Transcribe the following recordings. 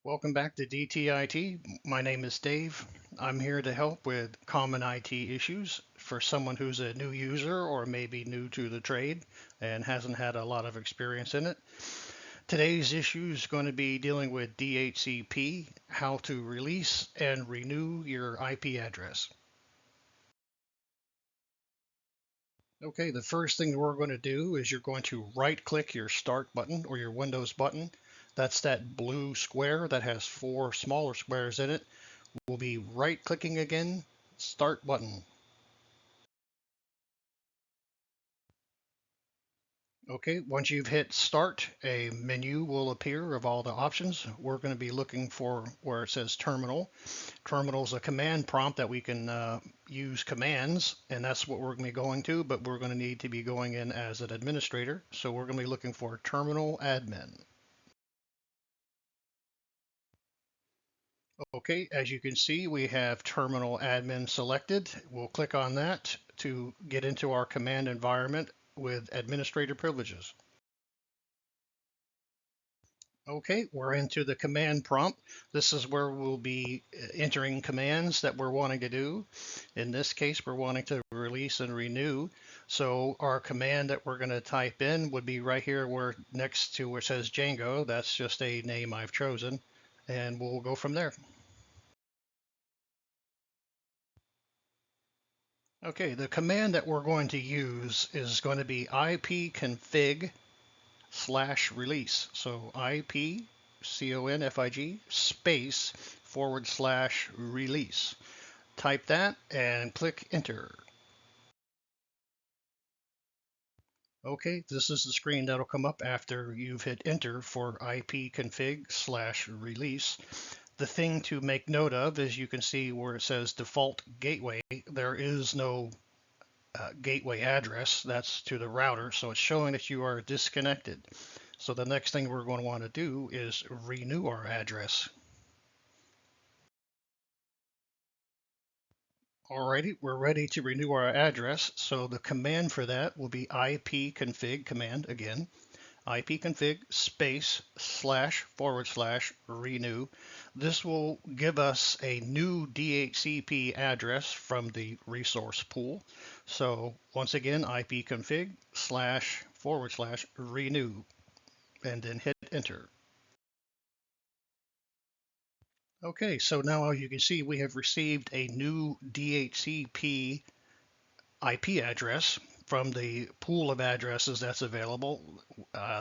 Welcome back to DTIT. My name is Dave. I'm here to help with common IT issues for someone who's a new user or maybe new to the trade and hasn't had a lot of experience in it. Today's issue is going to be dealing with DHCP, how to release and renew your IP address. Okay, the first thing we're going to do is you're going to right click your start button or your Windows button. That's that blue square that has four smaller squares in it. We'll be right clicking again, start button. Okay, once you've hit start, a menu will appear of all the options. We're going to be looking for where it says terminal. Terminal is a command prompt that we can use commands, and that's what we're going to be going to, but we're going to need to be going in as an administrator. So we're going to be looking for terminal admin. Okay, as you can see, we have terminal admin selected. We'll click on that to get into our command environment with administrator privileges. Okay, we're into the command prompt. This is where we'll be entering commands that we're wanting to do. In this case, we're wanting to release and renew. So our command that we're going to type in would be right here where next to where it says Django. That's just a name I've chosen, and we'll go from there. Okay, the command that we're going to use is going to be ipconfig /release. So ipconfig space /release. Type that and click enter. Okay, this is the screen that'll come up after you've hit enter for ipconfig /release. The thing to make note of is you can see where it says default gateway, there is no gateway address. That's to the router, so it's showing that you are disconnected. So the next thing we're going to want to do is renew our address. Alrighty, we're ready to renew our address. So the command for that will be ipconfig command again, ipconfig space / renew. This will give us a new DHCP address from the resource pool. So once again, ipconfig / renew, and then hit enter. Okay, so now as you can see, we have received a new DHCP IP address from the pool of addresses that's available.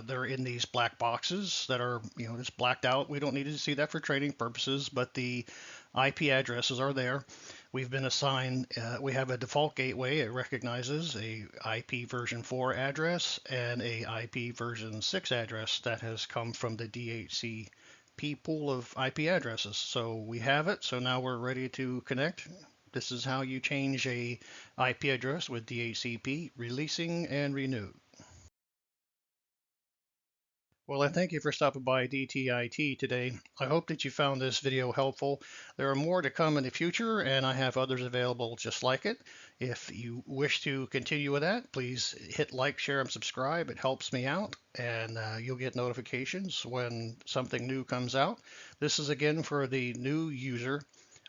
They're in these black boxes that are, just blacked out. We don't need to see that for training purposes, but the IP addresses are there. We've been assigned, we have a default gateway. It recognizes a IP version 4 address and a IP version 6 address that has come from the DHCP pool of IP addresses. So we have it. So now we're ready to connect. This is how you change a IP address with DHCP, releasing and renew. Well, I thank you for stopping by DTIT today. I hope that you found this video helpful. There are more to come in the future, and I have others available just like it. If you wish to continue with that, please hit like, share, and subscribe. It helps me out, and you'll get notifications when something new comes out. This is again for the new user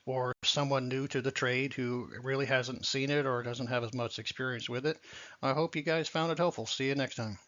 or someone new to the trade who really hasn't seen it or doesn't have as much experience with it. I hope you guys found it helpful. See you next time.